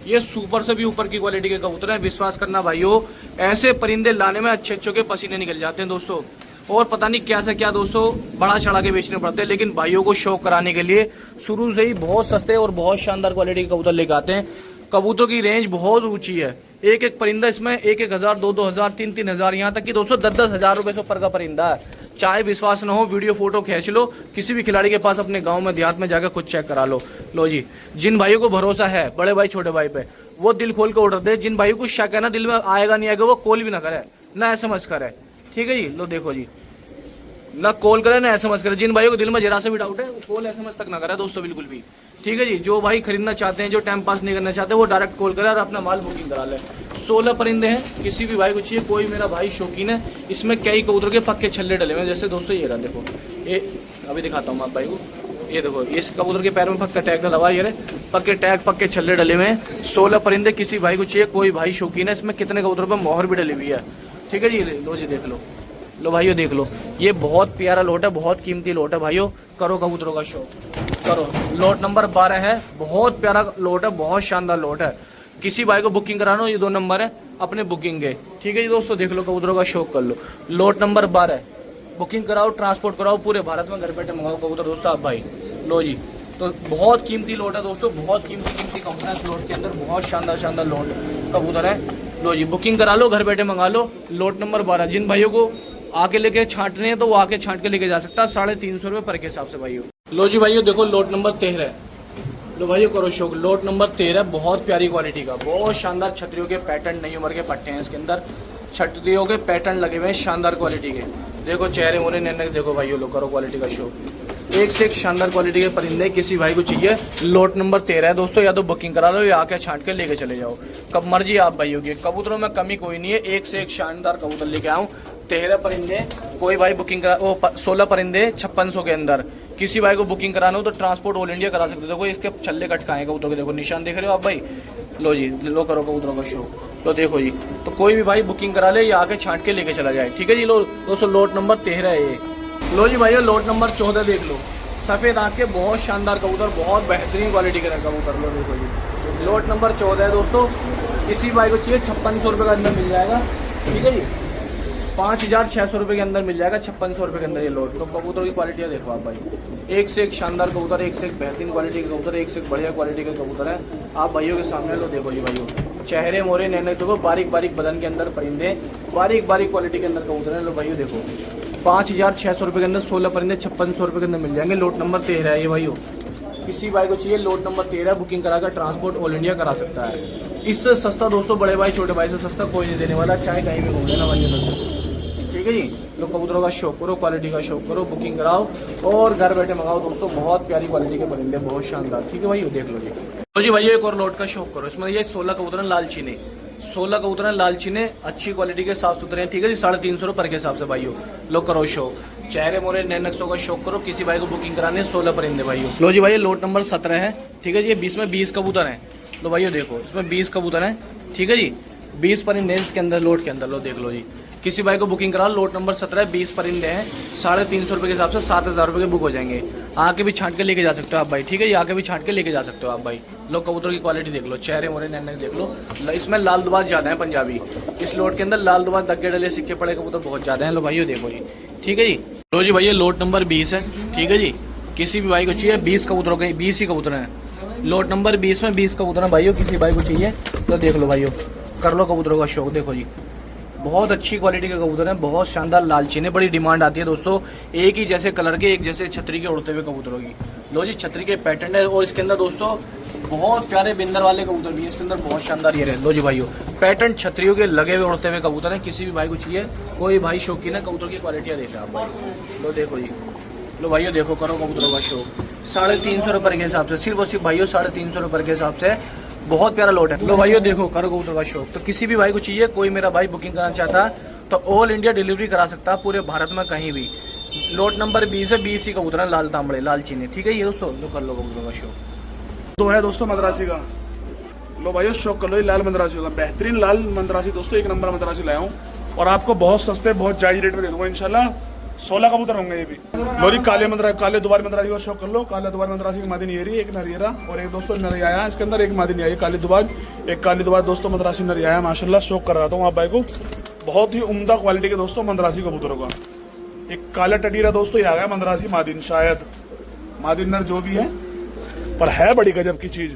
ये सुपर से भी ऊपर की क्वालिटी के कबूतर हैं, विश्वास करना भाइयों, ऐसे परिंदे लाने में अच्छे अच्छे के पसीने निकल जाते हैं दोस्तों, और पता नहीं क्या से क्या दोस्तों बड़ा चढ़ा के बेचने पड़ते हैं, लेकिन भाइयों को शौक कराने के लिए शुरू से ही बहुत सस्ते और बहुत शानदार क्वालिटी के कबूतर लेके आते हैं। कबूतरों की रेंज बहुत ऊंची है, एक एक परिंदा इसमें 1,000, 2,000, 3,000, यहाँ तक कि दोस्तों 10,000 हजार रुपए से ऊपर का परिंदा है। चाहे विश्वास न हो, वीडियो फोटो खींच लो, किसी भी खिलाड़ी के पास अपने गांव में देहात में जाकर खुद चेक करा लो। लो जी, जिन भाइयों को भरोसा है बड़े भाई छोटे भाई पे, वो दिल खोल कर ऑर्डर दे। जिन भाइयों को शक है ना दिल में आएगा नहीं आएगा, वो कॉल भी ना करे ना SMS करे, ठीक है जी। लो देखो जी, ना कॉल करे ना SMS करे। जिन भाइयों को दिल में जरा से भी डाउट है, वो कॉल SMS तक ना करे दोस्तों, बिल्कुल भी, ठीक है जी। जो भाई खरीदना चाहते हैं, जो टाइम पास नहीं करना चाहते, वो डायरेक्ट कॉल करे और अपना माल बुकिंग करा ले। 16 परिंदे हैं, किसी भी भाई को चाहिए, कोई मेरा भाई शौकीन है। इसमें कई कबूतर के पक्के छल्ले डले हुए, जैसे दोस्तों ये रहा देखो, ये अभी दिखाता हूँ आप भाई को, ये देखो इस कबूतर के पैर में पक्का टैग डला हुआ, ये पक्के टैग पक्के छल्ले डले हुए हैं। 16 परिंदे, किसी भाई को चाहिए, कोई भाई शौकीन है। इसमें कितने कबूतर पर मोहर भी डली हुई है, ठीक है जी। लो जी देख लो, लो भाइयों देख लो, ये बहुत प्यारा लोट है, बहुत कीमती लोट है भाइयों, करो कबूतरों का शौक करो। लोट नंबर 12 है, बहुत प्यारा लोट है, बहुत शानदार लोट है। किसी भाई को बुकिंग कराना हो, ये 2 नंबर है अपने बुकिंग के, ठीक है जी दोस्तों। देख लो कबूतरों का शौक कर लो। लोट नंबर 12, बुकिंग कराओ, ट्रांसपोर्ट कराओ, पूरे भारत में घर बैठे मंगाओ कबूतर दोस्तों आप भाई। लो जी, तो बहुत कीमती लोट है दोस्तों, बहुत कीमती कबूतर है। इस लोट के अंदर बहुत शानदार शानदार लोट कबूतर है। लो जी, बुकिंग करा लो, घर बैठे मंगा लो। लोट नंबर 12, जिन भाइयों को आके लेके छांटने हैं तो वो आके छांट के लेके जा सकता है, 350 रुपए पर के हिसाब से भाइयों। लो जी भाइयों देखो, लोट नंबर 13, लो भाइयों करो शौक। लोट नंबर 13, बहुत प्यारी क्वालिटी का, बहुत शानदार छतरियों के पैटर्न, नई उम्र के पट्टे हैं इसके अंदर, छतरियों के पैटर्न लगे हुए हैं शानदार क्वालिटी के। देखो चेहरे मोरे नैनक देखो भाइयों, लो करो क्वालिटी का शौक। एक से एक शानदार क्वालिटी के परिंदे, किसी भाई को चाहिए, लोट नंबर 13 है दोस्तों। या तो बुकिंग करा लो या आके छांट के लेके चले जाओ, कब मर्जी आप भाइयों की। कबूतरों में कमी कोई नहीं है, एक से एक शानदार कबूतर लेके आऊँ। 13 परिंदे, कोई भाई बुकिंग करा, 16 परिंदे 5600 के अंदर, किसी भाई को बुकिंग कराना हो तो ट्रांसपोर्ट ऑल इंडिया करा सकते हो। देखो इसके छल्ले कटकाए कबूतरों के, देखो निशान देख रहे हो आप भाई। लो जी, लो करो कबूतरों का शो। तो देखो जी, तो कोई भी भाई बुकिंग करा ले या आके छांट के लेके चला जाए, ठीक है जी। लो दोस्तों, लोट नंबर 13 है ये। लो जी भाइयों, लोट नंबर 14 देख लो, सफेद आंख के बहुत शानदार कबूतर, बहुत बेहतरीन क्वालिटी के कबूतर। लो देखो जी, लोट नंबर 14 है दोस्तों। किसी भाई को चाहिए 5600 रुपये का अंदर मिल जाएगा, ठीक है जी। 5600 रुपये के अंदर मिल जाएगा, 5600 रुपये के अंदर ये लोट। तो कबूतरों की क्वालिटी देखो आप भाई, एक से एक शानदार कबूतर, एक से एक बेहतरीन क्वालिटी के कबूतर, एक से एक बढ़िया क्वालिटी के कबूतर है आप भाइयों के सामने। लो देखो जी भाइयों, चेहरे मोरे नैनक देखो, बारीक बारीक बदन के अंदर परिंदे, बारीक बारीक क्वालिटी के अंदर कबूतर है। लो भाइयों देखो, 5600 रुपये के अंदर 16 परिंदे 5600 रुपये के अंदर मिल जाएंगे। लोट नंबर 13 है ये भाइयों। किसी भाई को चाहिए, लोट नंबर 13, बुकिंग कराकर ट्रांसपोर्ट ऑल इंडिया करा सकता है। इससे सस्ता दोस्तों बड़े भाई छोटे भाई से सस्ता कोई नहीं देने वाला, चाहे कहीं भी घूम लेना भाई, ठीक है जी। लोग कबूतरों का शौक करो, क्वालिटी का शौक करो, बुकिंग कराओ और घर बैठे मंगाओ दोस्तों। बहुत प्यारी क्वालिटी के परिंदे, बहुत शानदार, ठीक है भाई, देख लो जी। तो जी भाई एक और लोट का शौक करो। इसमें ये 16 कबूतर हैं लाल चीने, 16 कबूतर हैं लाल चीने, अच्छी क्वालिटी के, साफ सुथरे हैं, ठीक है जी। 350 रुपये पर के हिसाब से भाइयों। लोग करो शौक, चेहरे मोरे नैनक्सों का शौक करो। किसी भाई को बुकिंग कराने 16 परिंदे भाइयों। लो जी भाई, लोट नंबर 17 है, ठीक है जी। 20 में 20 कबूतर हैं। लो भाइयों देखो, इसमें 20 कबूतर हैं, ठीक है जी। 20 परिंदे इसके अंदर, लोट के अंदर। लो देख लो जी, किसी भाई को बुकिंग करा, लोट नंबर 17, 20 परिंदे हैं, 350 रुपये के हिसाब से 7000 रुपये के बुक हो जाएंगे। आके भी छांट के लेके जा सकते हो आप भाई, ठीक है ये, आके भी छांट के लेके जा सकते हो आप भाई। लोग कबूतर की क्वालिटी देख लो, चेहरे मोरे नैनक देख लो। इसमें लाल दुबाज ज्यादा है पंजाबी, इस लोट के अंदर लाल दुबाज, दग्गे डले, सिक्के पड़े कबूतर बहुत ज्यादा है। लो भाइयों देखो जी, ठीक है जी। लो जी भाई, ये लोट नंबर 20 है, ठीक है जी। किसी भी भाई को चाहिए 20 कबूतरों के, 20 ही कबूतर हैं। लोट नंबर 20 में 20 कबूतर हैं भाइयों। किसी भाई को चाहिए तो देख लो भाइयों, कर लो कबूतरों का शौक। देखो जी, बहुत अच्छी क्वालिटी के कबूतर हैं, बहुत शानदार लालचीने। बड़ी डिमांड आती है दोस्तों एक ही जैसे कलर के, एक जैसे छतरी के उड़ते हुए कबूतरों की। लो जी, छतरी के पैटर्न है और इसके अंदर दोस्तों बहुत प्यारे बिंदर वाले कबूतर भी है इसके अंदर, बहुत शानदार ये रहे। लो जी भाइयों, पैटर्न छतरियों के लगे हुए उड़ते हुए कबूतर हैं। किसी भी भाई को चाहिए, कोई भाई शौकीन है कबूतर की क्वालिटियाँ देते हैं आप भाई। लो देखो जी, लो भाइयों देखो, करो कबूतरों का शौक। 350 रुपये के हिसाब से, सिर्फ और सिर्फ भाइयों 350 रुपये के हिसाब से बहुत प्यारा लोट है। लो भाइयों देखो, करो कबूतर का शौक। तो किसी भी भाई को चाहिए, कोई मेरा भाई बुकिंग करना चाहता है तो ऑल इंडिया डिलीवरी करा सकता है, पूरे भारत में कहीं भी। लोट नंबर 20 है, 20 ही कबूतर है, लाल तांबड़े लाल चीनी, ठीक है ये दोस्तों। लो कर लो कबूतरों का शौक। तो है दोस्तों मद्रासी का, लो भाइयों शौक कर लो। ये लाल मद्रासी होगा, बेहतरीन लाल मद्रासी दोस्तों, एक नंबर मद्रासी लाया हूँ और आपको बहुत सस्ते, बहुत जायज रेट में दे दूंगा इंशाल्लाह। 16 कबूतर होंगे ये भी। लो जी, काले दुबार मद्रासी का शौक कर लो। काला दुबार मद्रासी की मादी नहीं, एक नरियरा और एक दोस्तों नरिया आया इसके अंदर, एक मादी नहीं आई। काली दुबार, एक काली दुबार दोस्तों मद्रासी नरिया आया, माशाल्लाह शौक कर रहा था आप भाई को। बहुत ही उम्दा क्वालिटी के दोस्तों मद्रासी कबूतरों का। एक काला टटीरा दोस्तों ये आ गया मद्रासी मादिन, शायद मादिन नर जो भी है, पर है बड़ी गजब की चीज।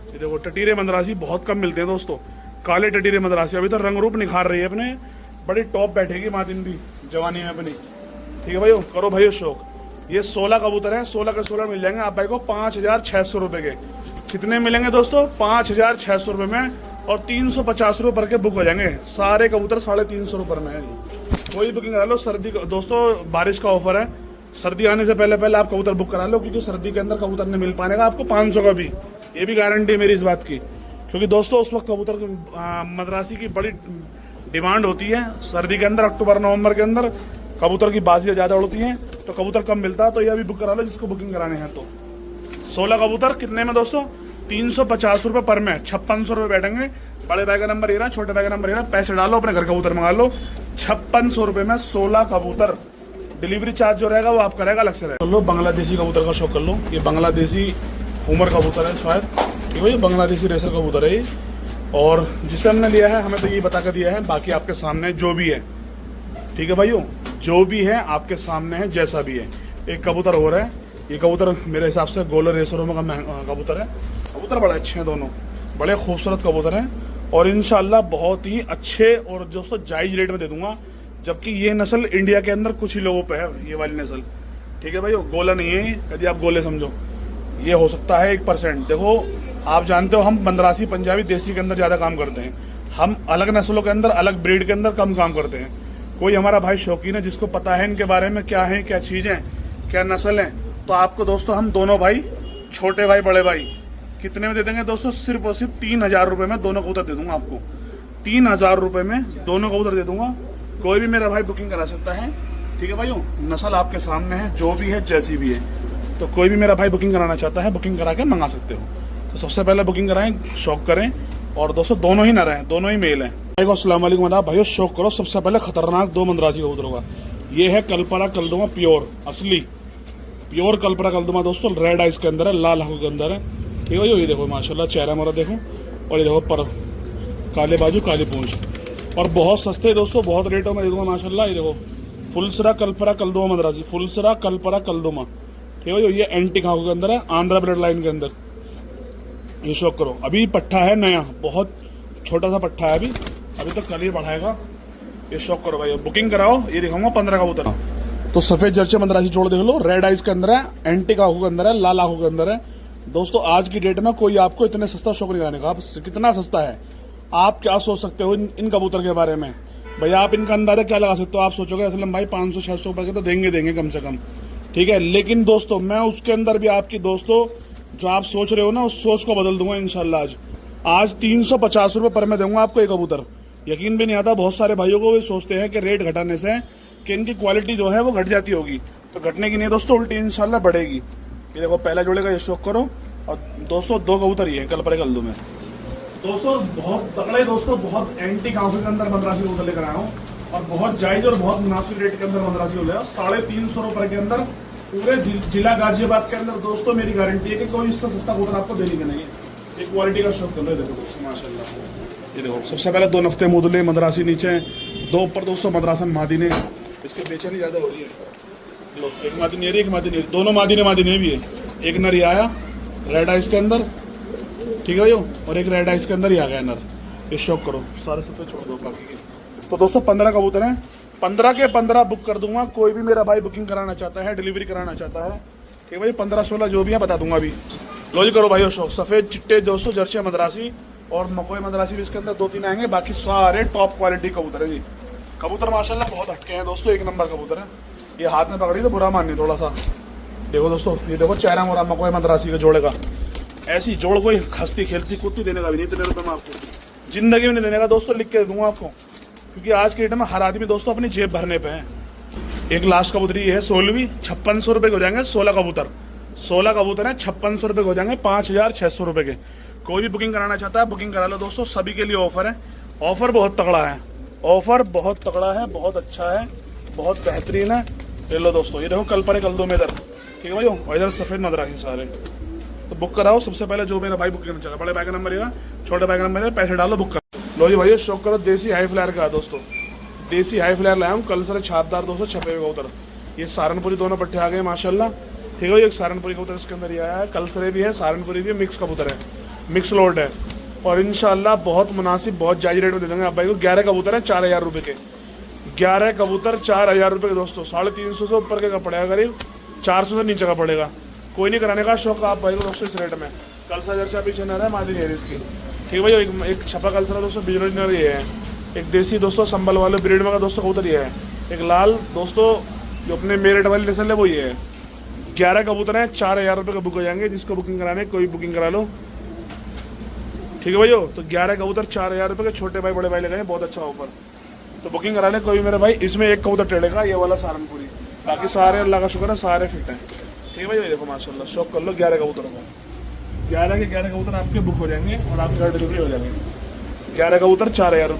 ये देखो, टटीरे मद्रासी बहुत कम मिलते हैं दोस्तों। काले टटीरे मद्रासी अभी तो रंग रूप निखार रही है अपने, बड़ी टॉप बैठेगी मादिन भी जवानी में अपनी, ठीक है भाइयों। करो भाइयों शौक। ये 16 कबूतर है, 16 के 16 मिल जाएंगे आप भाई को 5600 रुपए के। कितने मिलेंगे दोस्तों? 5600 रुपए में, और 350 रुपए पर के बुक हो जाएंगे सारे कबूतर। 350 रुपए में है। कोई बुकिंग करा लो। सर्दी दोस्तों बारिश का ऑफर है, सर्दी आने से पहले आप कबूतर बुक करा लो, क्योंकि सर्दी के अंदर कबूतर नहीं मिल पाने का आपको 500 का भी, ये भी गारंटी है मेरी इस बात की। क्योंकि दोस्तों उस वक्त कबूतर मद्रासी की बड़ी डिमांड होती है सर्दी के अंदर, अक्टूबर नवंबर के अंदर कबूतर की बाजियां ज्यादा उड़ती हैं तो कबूतर कम मिलता है। तो ये अभी बुक करा लो जिसको बुकिंग कराने हैं। तो 16 कबूतर कितने में दोस्तों? 350 रुपए पर में, 5600 रुपए बैठेंगे। बड़े भाई का नंबर ये रहा, छोटे भाई का नंबर ये रहा, पैसे डालो अपने घर कबूतर मंगा लो। 5600 रुपए में 16 कबूतर। डिलीवरी चार्ज जो रहेगा वो आपका रहेगा, अलग से रहेगा। कर लो बांग्लादेशी कबूतर का शौक कर लो। ये बांग्लादेशी उमर कबूतर है शायद, ठीक है। ये बांग्लादेशी रेसर कबूतर है ये, और जिसे हमने लिया है हमें तो ये बता कर दिया है, बाकी आपके सामने जो भी है, ठीक है भाइयों, जो भी है आपके सामने है, जैसा भी है। एक कबूतर हो रहा है, ये कबूतर मेरे हिसाब से गोलर रेसरों में का कबूतर है। कबूतर बड़े अच्छे हैं दोनों, बड़े खूबसूरत कबूतर हैं, और इंशाल्लाह बहुत ही अच्छे और दोस्तों जायज रेट में दे दूंगा। जबकि ये नस्ल इंडिया के अंदर कुछ ही लोगों पे है, ये वाली नस्ल, ठीक है भाइयों। गोला नहीं है कभी आप गोले समझो, ये हो सकता है 1%। देखो आप जानते हो हम मद्रासी पंजाबी देसी के अंदर ज्यादा काम करते हैं, हम अलग नस्लों के अंदर अलग ब्रीड के अंदर कम काम करते हैं। कोई हमारा भाई शौकीन है जिसको पता है इनके बारे में, क्या है, क्या चीजें, क्या नस्ल है, तो आपको दोस्तों हम दोनों भाई, छोटे भाई बड़े भाई, कितने में दे देंगे दोस्तों? सिर्फ और सिर्फ 3000 रुपए में दोनों कबूतर दे दूंगा आपको। 3000 रुपए में दोनों कबूतर दे दूंगा। कोई भी मेरा भाई बुकिंग करा सकता है, ठीक है भाइयों। नस्ल आपके सामने है, जो भी है जैसी भी है, तो कोई भी मेरा भाई बुकिंग कराना चाहता है, बुकिंग करा के मंगा सकते हो। तो सबसे पहले बुकिंग कराएं, शौक करें, और दोस्तों दोनों ही नर हैं, दोनों ही मेल हैं। अस्सलाम वालेकुम भाइयों, शौक करो। सबसे पहले खतरनाक 2 मद्रासी कबूतरों का, ये है कलपरा कलदुमा प्योर, असली प्योर कलपरा कलदुमा दोस्तों। रेड आइस के अंदर है, लाल आंखों के अंदर है, ठीक है। ये देखो माशाल्लाह चेहरा हमारा देखो, और ये देखो पर काले बाजू काली पूंछ, और बहुत सस्ते दोस्तों, बहुत रेटों में दे दूंगा माशाल्लाह। ये देखो फुलसरा कलपरा कलदुमा मद्रासी, फुलसरा कलपरा कलदुमा, ठीक है। ये एंटी आंखों के अंदर है, आंध्रा ब्लड लाइन के अंदर। ये शौक करो। अभी पट्ठा है नया, बहुत छोटा सा पट्ठा है अभी तो कल ही बढ़ाएगा। ये शौक करो भाई, बुकिंग कराओ। ये दिखाऊंगा 15 कबूतर। तो सफेद जर्चे मद्रासी जोड़ देख लो, रेड आइस के अंदर है, एंटिक आंखों के अंदर है, लाल आंखों के अंदर है दोस्तों। आज की डेट में कोई आपको इतने सस्ता शौक नहीं कराने का। आप कितना सस्ता है, आप क्या सोच सकते हो इन कबूतर के बारे में भैया? आप इनका अंदाजा क्या लगा सकते हो? आप सोचोगे असलम भाई 500-600 रुपए के तो देंगे कम से कम, ठीक है। लेकिन दोस्तों मैं उसके अंदर भी आपकी दोस्तों जो आप सोच रहे हो ना, उस सोच को बदल दूंगा इंशाल्लाह। आज 350 रुपए पर मैं दूंगा आपको एक कबूतर। यकीन भी नहीं आता, बहुत सारे भाइयों को भी सोचते हैं कि रेट घटाने से कि इनकी क्वालिटी जो है वो घट जाती होगी, तो घटने की नहीं दोस्तों, उल्टी इंशाल्लाह बढ़ेगी। ये देखो पहला जोड़े का ये शौक करो। और दोस्तों 2 कबूतर ही है कल पर कल में दोस्तों, बहुत तगड़े दोस्तों, बहुत एंटी आंखों के अंदर मद्रासी कबूतर लेकर आया हूँ, और बहुत जायज और बहुत मुनासिब रेट के अंदर मद्रासी हो गया। 350 रुपए के अंदर पूरे जिला गाजियाबाद के अंदर दोस्तों। मेरी गारंटी है कि कोई इससे सस्ता कबूतर आपको देने का नहीं है। एक क्वालिटी का शौक कर रहे देखो दोस्तों माशाल्लाह। ये देखो सबसे पहले 2 नफ्ते मुदले मद्रासी नीचे, 2 ऊपर दोस्तों मद्रासन मादी ने, इसकी बेचैनी ज्यादा हो रही है। लो एक मादी नेरी, एक मादी नेरी, दोनों मादी ने भी है। एक नर ये आया रेड आइस के अंदर, ठीक है भाइयों, और एक रेड आइस के अंदर ही आ गया नर। ये शौक करो, सारे सफेद छोड़ दो बाकी के। तो दोस्तों 15 कबूतर हैं, 15 के 15 बुक कर दूंगा। कोई भी मेरा भाई बुकिंग कराना चाहता है, डिलीवरी कराना चाहता है, ठीक है भाई, 15-16 जो भी है बता दूंगा अभी। लो जी करो भाइयों शौक। सफेद चिट्टे दोस्तों जर्सी मद्रासी और मकोई मद्रासी भी इसके अंदर 2-3 आएंगे, बाकी सारे टॉप क्वालिटी कबूतर है जी। कबूतर माशाल्लाह बहुत हटके हैं दोस्तों, एक नंबर कबूतर है। ये हाथ में पकड़ी तो बुरा माननी थोड़ा सा। देखो दोस्तों, ये देखो चेहरा मोरा मकोई मद्रासी के जोड़े का, ऐसी जोड़ कोई हंसती खेलती कूदती देने का भी नहीं, इतने रुपये में आपको जिंदगी में नहीं देने का दोस्तों, लिख के दूंगा आपको, क्योंकि आज के डेट में हर आदमी दोस्तों अपनी जेब भरने पे है। एक लास्ट कबूतरी है 16वीं, 5600 रुपये के हो जाएंगे 16 कबूतर। 16 कबूतर हैं, 5600 रुपये के हो जाएंगे 5600 रुपये के। कोई भी बुकिंग कराना चाहता है बुकिंग करा लो दोस्तों, सभी के लिए ऑफर है। ऑफर बहुत तगड़ा है, ऑफर बहुत तगड़ा है, बहुत अच्छा है, बहुत बेहतरीन है। ले लो दोस्तों, ये देखो कल पर कल दो में इधर, ठीक है भाई, और इधर सफेद मद्रासी सारे। तो बुक कराओ सबसे पहले, जो मेरा भाई बुक करना चाहता है, बड़े भाई का नंबर लेगा, छोटे भाई का नंबर लेगा, पैसे डालो बुक कर लो जी भाई। शौक करो देसी हाई फ्लायर का दोस्तों, देसी हाई फ्लायर लाया हूँ कल से, छापदार दोस्तों छपे हुए कबूतर। ये सहारनपुरी दोनों पट्टे आ गए माशाल्लाह, ठीक है। एक सहारनपुरी कबूतर इसके अंदर ही आया है, कलसरे भी है, सहारनपुरी भी है, मिक्स कबूतर है, मिक्स लोड है, और इंशाल्लाह बहुत मुनासिब बहुत जायज रेट में दे देंगे आप भाई को। 11 कबूतर है 4000 रुपये के, 11 कबूतर 4000 रुपये के दोस्तों। 350 से ऊपर के का पड़ेगा, करीब 400 से नीचे का पड़ेगा। कोई नहीं कराने का शौक आप भाई को दोस्तों इस रेट में। कलसा जर्सा पीछे न है, मादी है इसकी, ठीक है भाई। एक छपा कलसरा दोस्तों बिजनर ये है, एक देसी दोस्तों संभल वाले ब्रीड में का दोस्तों कबूतर ये है, एक लाल दोस्तों जो अपने मेरठ वाली नस्ल है वो ये है। 11 कबूतर हैं, 4000 रुपये का बुक हो जाएंगे। जिसको बुकिंग कराने कोई बुकिंग करा लो, ठीक है भाइयों। तो 11 कबूतर 4000 रुपये के, छोटे भाई बड़े भाई लगाए, बहुत अच्छा ऑफर। तो बुकिंग करा ले कोई मेरा भाई। इसमें एक कबूतर टेढ़ेगा, ये वाला सहारनपुरी, बाकी सारे अल्लाह का शुक्र है सारे फिट हैं, ठीक है भाई। देखो माशाल्लाह शौक कर लो 11 कबूतरों का। 11 के 11 कबूतर आपके बुक हो जाएंगे और आपके घर डिलीवरी हो जाएंगे। 11 कबूतर 4000 रुपये।